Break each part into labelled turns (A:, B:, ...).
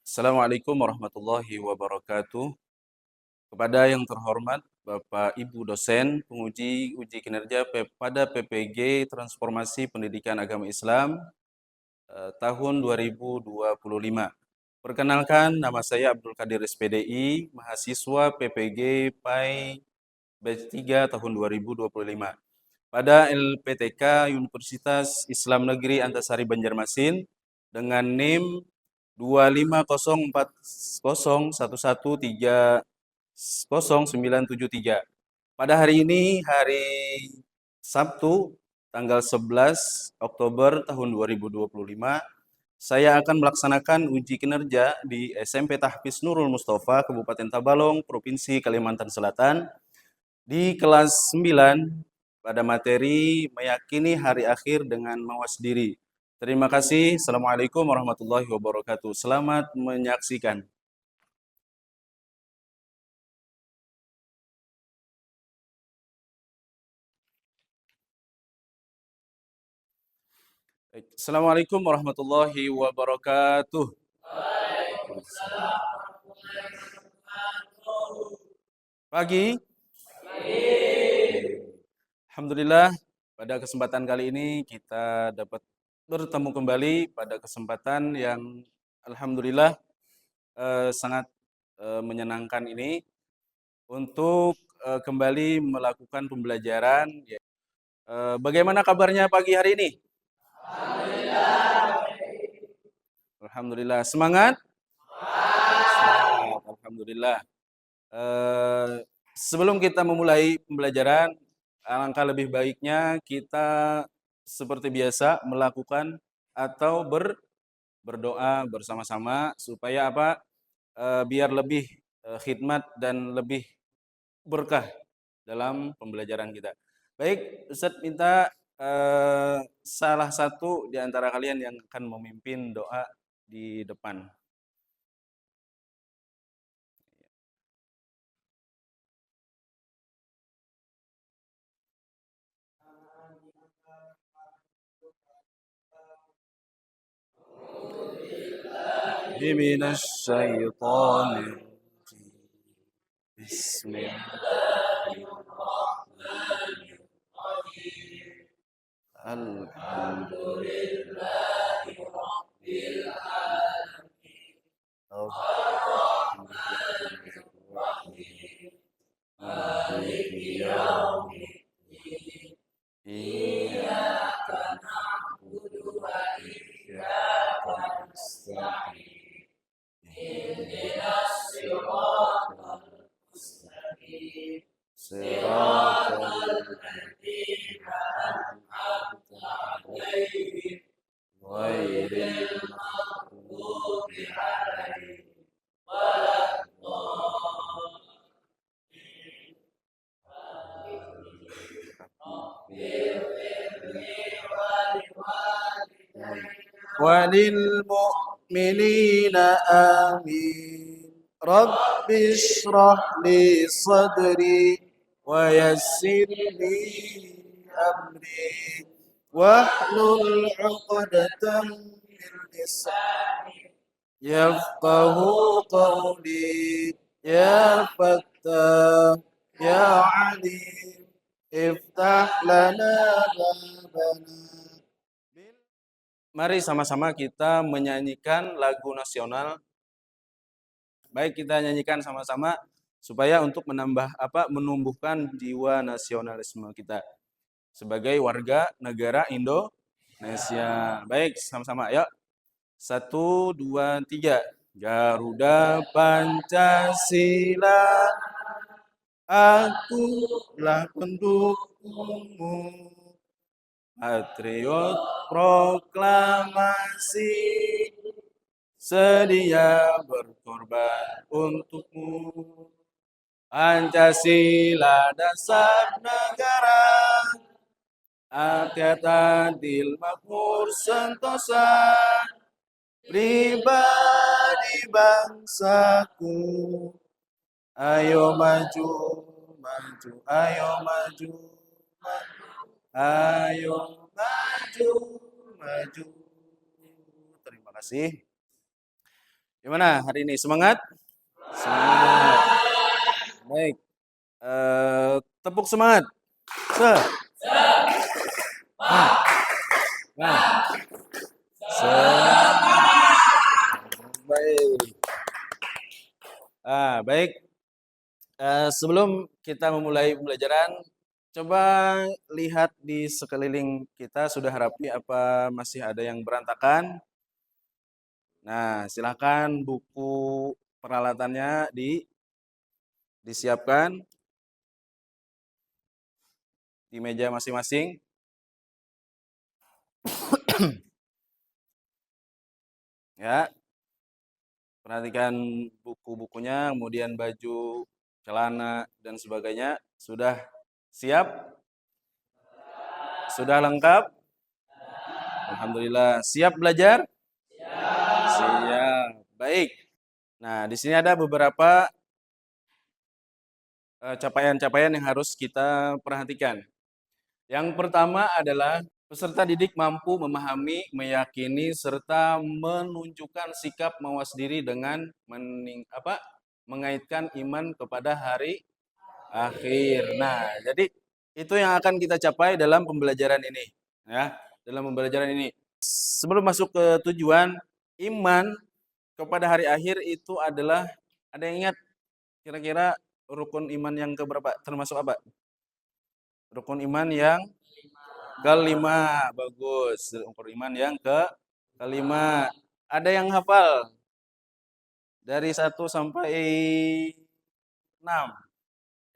A: Assalamualaikum warahmatullahi wabarakatuh. Kepada yang terhormat Bapak Ibu dosen penguji uji kinerja pada PPG Transformasi Pendidikan Agama Islam tahun 2025. Perkenalkan, nama saya Abdul Qadir SPDI, mahasiswa PPG PAI Batch 3 tahun 2025. Pada LPTK Universitas Islam Negeri Antasari Banjarmasin dengan NIM 2504011300973. Pada hari ini, hari Sabtu, tanggal 11 Oktober tahun 2025, saya akan melaksanakan uji kinerja di SMP Tahfiz Nurul Mustafa, Kabupaten Tabalong, Provinsi Kalimantan Selatan, di kelas 9 pada materi meyakini hari akhir dengan mawas diri. Terima kasih. Assalamualaikum warahmatullahi wabarakatuh. Selamat menyaksikan. Assalamualaikum warahmatullahi wabarakatuh. Pagi. Alhamdulillah, pada kesempatan kali ini kita dapat bertemu kembali pada kesempatan yang alhamdulillah sangat menyenangkan ini untuk kembali melakukan pembelajaran. Bagaimana kabarnya pagi hari ini? Alhamdulillah. Semangat? Semangat. Alhamdulillah. Eh, Sebelum kita memulai pembelajaran, alangkah lebih baiknya kita seperti biasa melakukan atau berdoa bersama-sama supaya apa? Biar lebih khidmat dan lebih berkah dalam pembelajaran kita. Baik, Ustadz minta salah satu di antara kalian yang akan memimpin doa di depan. Minasyaitonir وللمؤمنين آمين رب اشرح لي صدري ويسر لي أمري واحلل عقدة من لساني يفقه قولي يا فتاح يا عليم افتح لنا بابنا. Mari sama-sama kita menyanyikan lagu nasional. Baik, kita nyanyikan sama-sama supaya untuk menumbuhkan jiwa nasionalisme kita sebagai warga negara Indonesia. Baik, sama-sama. Yuk. 1, 2, 3. Garuda Pancasila, akulah pendukungmu. Patriot proklamasi, sedia berkorban untukmu. Pancasila dasar negara, rakyat adil makmur sentosa, pribadi bangsaku. Ayo maju, maju, ayo maju, maju. Ayo maju, maju. Terima kasih. Gimana hari ini? Semangat? Semangat. Baik. Tepuk semangat. Se. Nah, nah. Se. Baik. Baik. Sebelum kita memulai pembelajaran, coba lihat di sekeliling kita sudah rapi apa masih ada yang berantakan. Nah, silakan buku peralatannya disiapkan di meja masing-masing. Ya, perhatikan buku-bukunya, kemudian baju, celana dan sebagainya sudah siap? Sudah lengkap? Alhamdulillah. Siap belajar? Siap. Baik. Nah, di sini ada beberapa capaian-capaian yang harus kita perhatikan. Yang pertama adalah peserta didik mampu memahami, meyakini, serta menunjukkan sikap mawas diri dengan mengaitkan iman kepada hari akhir. Nah, jadi itu yang akan kita capai dalam pembelajaran ini. Ya, dalam pembelajaran ini. Sebelum masuk ke tujuan, iman kepada hari akhir itu adalah, ada yang ingat kira-kira rukun iman yang keberapa? Termasuk apa? Rukun iman yang kelima. Bagus. Rukun iman yang kelima. Ada yang hafal dari 1 sampai 6?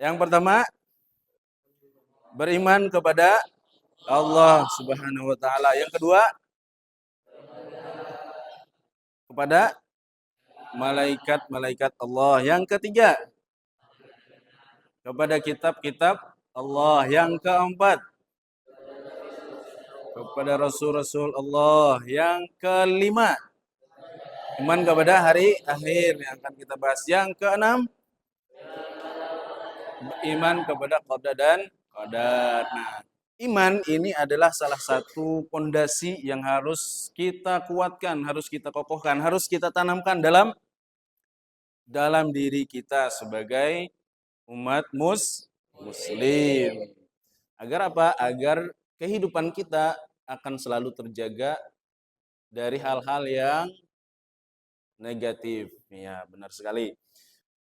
A: Yang pertama, beriman kepada Allah Subhanahu wa taala. Yang kedua, kepada malaikat-malaikat Allah. Yang ketiga, kepada kitab-kitab Allah. Yang keempat, kepada rasul-rasul Allah. Yang kelima, iman kepada hari akhir yang akan kita bahas. Yang keenam, iman kepada qada dan qadar. Nah, iman ini adalah salah satu pondasi yang harus kita kuatkan, harus kita kokohkan, harus kita tanamkan dalam diri kita sebagai umat muslim. Agar apa? Agar kehidupan kita akan selalu terjaga dari hal-hal yang negatif. Ya, benar sekali.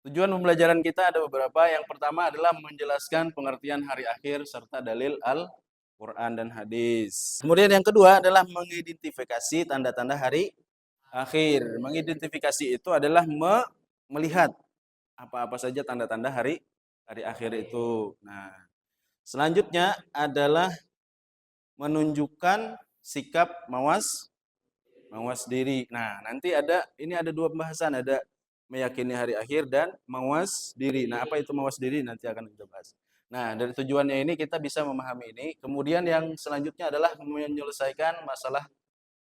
A: Tujuan pembelajaran kita ada beberapa. Yang pertama adalah menjelaskan pengertian hari akhir serta dalil Al-Quran dan hadis. Kemudian yang kedua adalah mengidentifikasi tanda-tanda hari akhir. Mengidentifikasi itu adalah melihat apa-apa saja tanda-tanda hari akhir itu. Nah, selanjutnya adalah menunjukkan sikap mawas diri. Nah, nanti ini ada dua pembahasan, ada meyakini hari akhir dan mawas diri. Nah, apa itu mawas diri nanti akan kita bahas. Nah, dari tujuannya ini kita bisa memahami ini. Kemudian yang selanjutnya adalah menyelesaikan masalah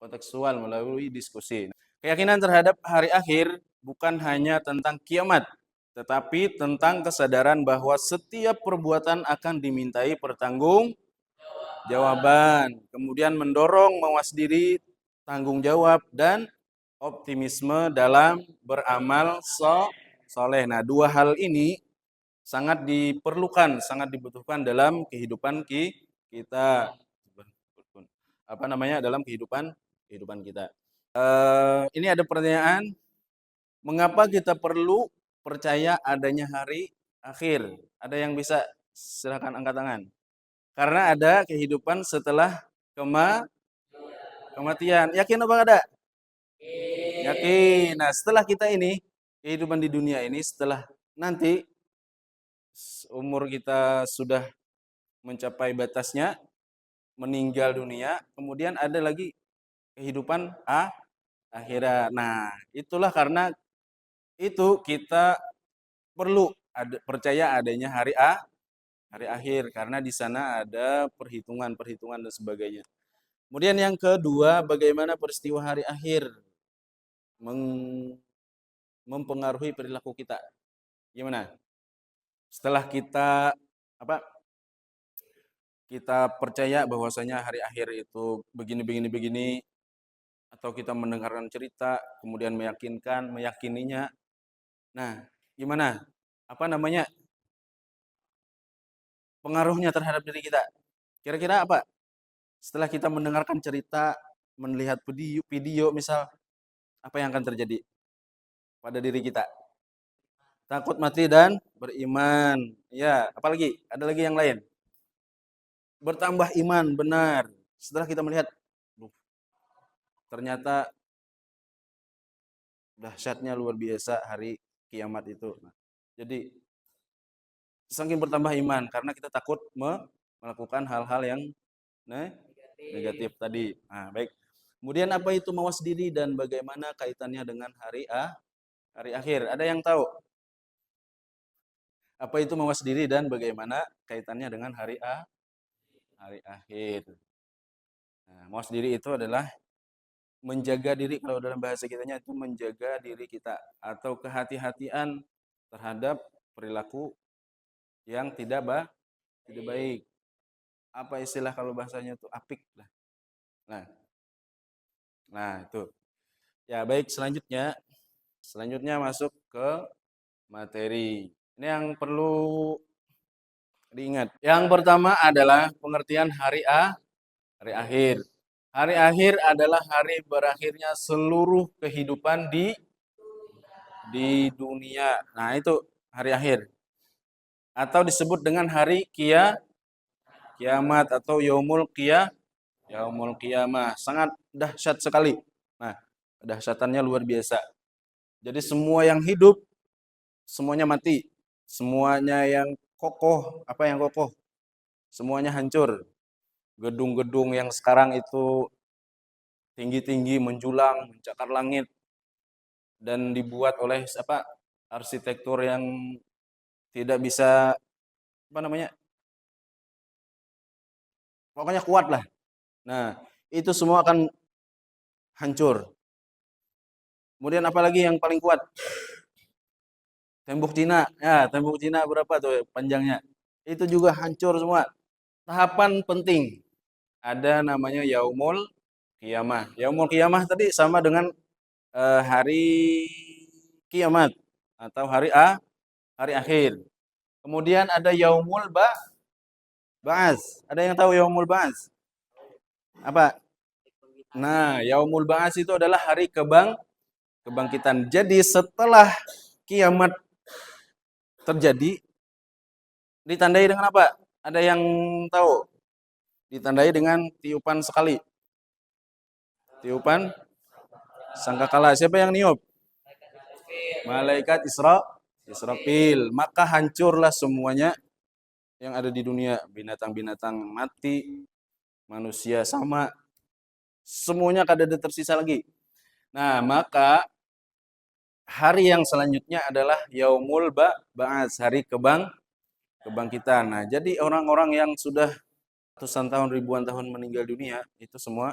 A: kontekstual melalui diskusi. Keyakinan terhadap hari akhir bukan hanya tentang kiamat, tetapi tentang kesadaran bahwa setiap perbuatan akan dimintai pertanggungjawaban. Kemudian mendorong mawas diri, tanggung jawab, dan optimisme dalam beramal soleh. Nah, dua hal ini sangat diperlukan, sangat dibutuhkan dalam kehidupan kita. Dalam kehidupan kita. Ini ada pertanyaan, mengapa kita perlu percaya adanya hari akhir? Ada yang bisa silakan angkat tangan. Karena ada kehidupan setelah kematian. Yakin apa ada? Yakin. Nah, setelah kita ini, kehidupan di dunia ini, setelah nanti umur kita sudah mencapai batasnya, meninggal dunia, kemudian ada lagi kehidupan akhirat. Nah, itulah karena itu kita perlu percaya adanya hari akhir, karena di sana ada perhitungan dan sebagainya. Kemudian yang kedua, bagaimana peristiwa hari akhir mempengaruhi perilaku kita. Gimana? Setelah kita percaya bahwasanya hari akhir itu begini, atau kita mendengarkan cerita, kemudian meyakininya. Nah, gimana? Apa namanya? Pengaruhnya terhadap diri kita. Kira-kira apa? Setelah kita mendengarkan cerita, melihat video misal, apa yang akan terjadi pada diri kita? Takut mati dan beriman. Ya, apalagi? Ada lagi yang lain. Bertambah iman, benar. Setelah kita melihat, "Duh, ternyata dahsyatnya luar biasa hari kiamat itu." Nah, jadi saking bertambah iman karena kita takut melakukan hal-hal yang negatif tadi. Nah, baik. Kemudian apa itu mawas diri dan bagaimana kaitannya dengan hari akhir? Ada yang tahu? Apa itu mawas diri dan bagaimana kaitannya dengan hari akhir? Nah, mawas diri itu adalah menjaga diri, kalau dalam bahasa kitanya itu menjaga diri kita atau kehati-hatian terhadap perilaku yang tidak baik. Apa istilah kalau bahasanya itu apik lah. Nah, itu. Ya, baik, selanjutnya masuk ke materi. Ini yang perlu diingat. Yang pertama adalah pengertian hari akhir. Hari akhir adalah hari berakhirnya seluruh kehidupan di dunia. Nah, itu hari akhir. Atau disebut dengan hari kiamat atau yaumul qiyamah. Sangat dahsyat sekali. Nah, dahsyatannya luar biasa. Jadi semua yang hidup semuanya mati. Semuanya yang kokoh, apa yang kokoh? Semuanya hancur. Gedung-gedung yang sekarang itu tinggi-tinggi menjulang, mencakar langit dan dibuat oleh arsitektur yang tidak bisa apa namanya? Pokoknya kuat lah. Nah, itu semua akan hancur. Kemudian apalagi yang paling kuat? Tembok Cina. Ya, tembok Cina berapa tuh panjangnya? Itu juga hancur semua. Tahapan penting. Ada namanya Yaumul Qiyamah. Yaumul Qiyamah tadi sama dengan hari kiamat atau hari akhir. Kemudian ada Yaumul Ba'ats. Ada yang tahu Yaumul Ba'ats? Apa? Nah, Yaumul Ba'ats itu adalah hari kebangkitan. Jadi setelah kiamat terjadi, ditandai dengan apa? Ada yang tahu? Ditandai dengan tiupan sekali. Tiupan sangkakala. Siapa yang niup? Malaikat Israfil. Maka hancurlah semuanya yang ada di dunia. Binatang-binatang mati, manusia sama. Semuanya kada ada tersisa lagi. Nah, maka hari yang selanjutnya adalah Yaumul Ba'ats, hari kebangkitan. Nah, jadi orang-orang yang sudah ratusan tahun, ribuan tahun meninggal dunia, itu semua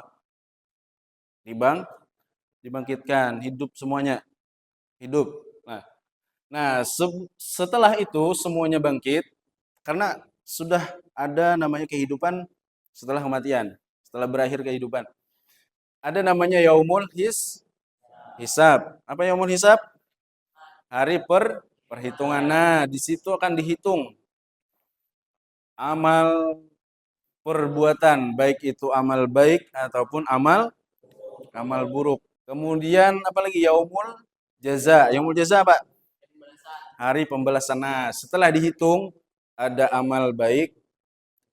A: dibangkitkan, hidup semuanya, hidup. Setelah itu semuanya bangkit karena sudah ada namanya kehidupan setelah kematian, setelah berakhir kehidupan. Ada namanya Yaumul Hisab. Apa Yaumul Hisab? Hari perhitungan. Nah, di situ akan dihitung amal perbuatan, baik itu amal baik ataupun amal buruk. Kemudian apalagi Yaumul Jaza. Yaumul Jaza apa? Hari pembalasan. Nah, setelah dihitung ada amal baik,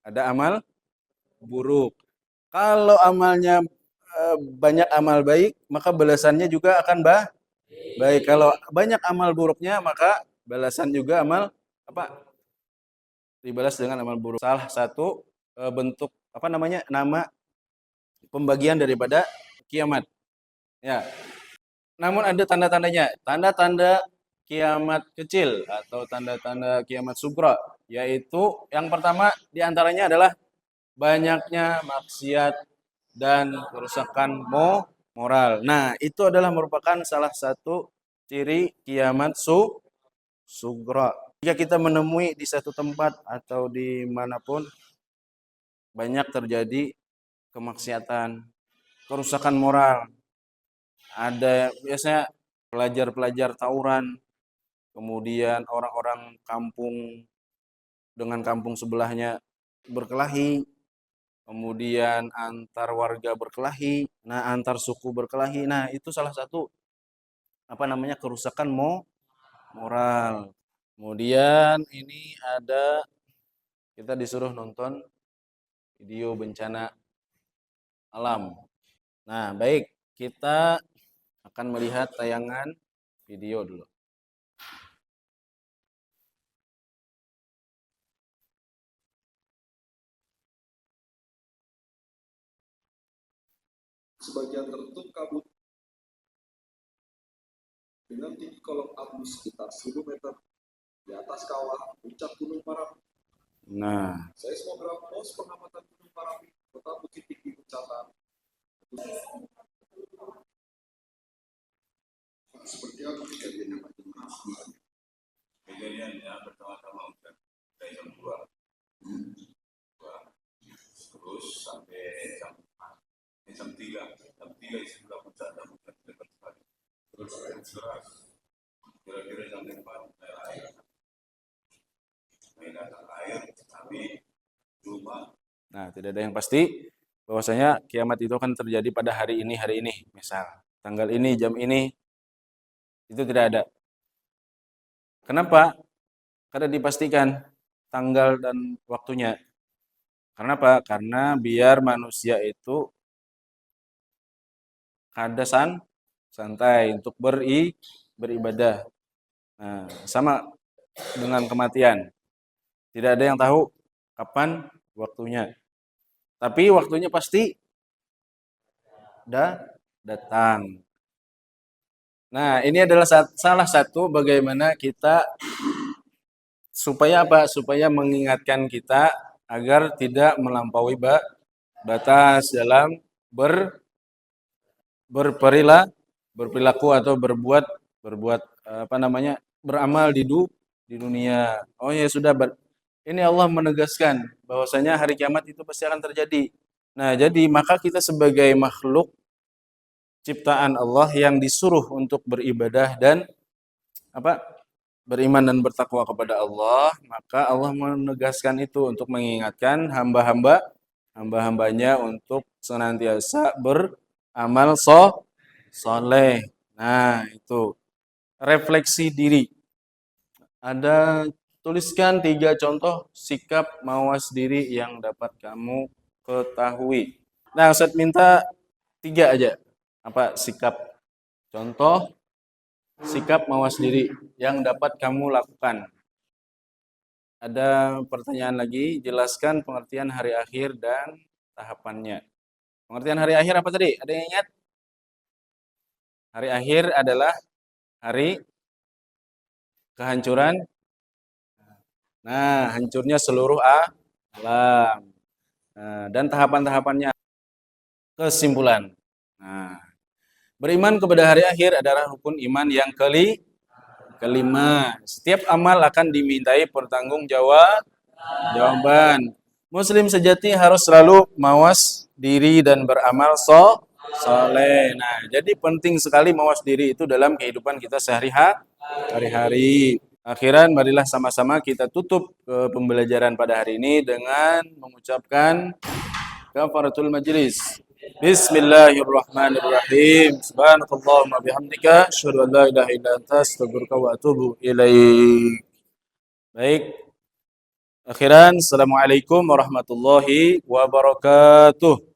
A: ada amal buruk. Kalau amalnya banyak amal baik, maka balasannya juga akan baik. Kalau banyak amal buruknya, maka balasan juga amal apa? Dibalas dengan amal buruk. Salah satu bentuk apa namanya? Nama pembagian daripada kiamat. Ya. Namun ada tanda-tandanya. Tanda-tanda kiamat kecil atau tanda-tanda kiamat sugra, yaitu yang pertama diantaranya adalah banyaknya maksiat dan kerusakan moral. Nah, itu adalah merupakan salah satu ciri kiamat sugra. Jika kita menemui di satu tempat atau dimanapun banyak terjadi kemaksiatan, kerusakan moral, Ada biasanya pelajar-pelajar tawuran, kemudian orang-orang kampung dengan kampung sebelahnya berkelahi, kemudian antar warga berkelahi, nah antar suku berkelahi. Nah, itu salah satu apa namanya kerusakan moral. Kemudian ini ada kita disuruh nonton video bencana alam. Nah, baik, kita akan melihat tayangan video dulu.
B: Sebagian tertutup kabut dengan tinggi kolom abu sekitar 1000 meter di atas kawah puncak Gunung Marapi.
A: Nah,
B: Seismograf pos pengamatan Gunung Marapi, kota Bukit Tinggi mencatat seperti apa kejadian yang kejadiannya pertama-tama dari jam 2 terus sampai jam 3 isi sudah puncak dan puncak dekat sekali terus kira-kira jam 4 main air tapi rumah.
A: nah tidak ada yang pasti bahwasanya kiamat itu akan terjadi pada hari ini, misal tanggal ini, jam ini, itu tidak ada. Kenapa? Karena dipastikan tanggal dan waktunya. Karena apa? Karena biar manusia itu kada santai untuk beribadah. Nah, sama dengan kematian. Tidak ada yang tahu kapan waktunya. Tapi waktunya pasti datang. Nah, ini adalah salah satu bagaimana kita supaya apa? Supaya mengingatkan kita agar tidak melampaui batas dalam berperilaku atau berbuat apa namanya? Beramal di dunia. Oh ya sudah, ini Allah menegaskan bahwasanya hari kiamat itu pasti akan terjadi. Nah, jadi maka kita sebagai makhluk ciptaan Allah yang disuruh untuk beribadah dan apa? Beriman dan bertakwa kepada Allah, maka Allah menegaskan itu untuk mengingatkan hamba-hambanya untuk senantiasa beramal soleh. Nah, itu refleksi diri. Ada tuliskan 3 contoh sikap mawas diri yang dapat kamu ketahui. Nah, Ustaz minta 3 aja. Apa sikap contoh sikap mawas diri yang dapat kamu lakukan. Ada pertanyaan lagi, jelaskan pengertian hari akhir dan tahapannya. Pengertian hari akhir apa tadi? Ada yang ingat? Hari akhir adalah hari kehancuran. Nah, hancurnya seluruh alam. Nah, dan tahapan-tahapannya kesimpulan. Nah, beriman kepada hari akhir adalah rukun iman yang kelima. Setiap amal akan dimintai jawaban. Muslim sejati harus selalu mawas diri dan beramal soleh. Nah, jadi penting sekali mawas diri itu dalam kehidupan kita sehari-hari. Akhiran, marilah sama-sama kita tutup pembelajaran pada hari ini dengan mengucapkan kafaratul majlis. Bismillahirrahmanirrahim. Subhanakallahumma bihamdika asyhadu an la ilaha illa anta astaghfiruka wa atubu ilaik. Baik. Akhiran, assalamualaikum warahmatullahi wabarakatuh.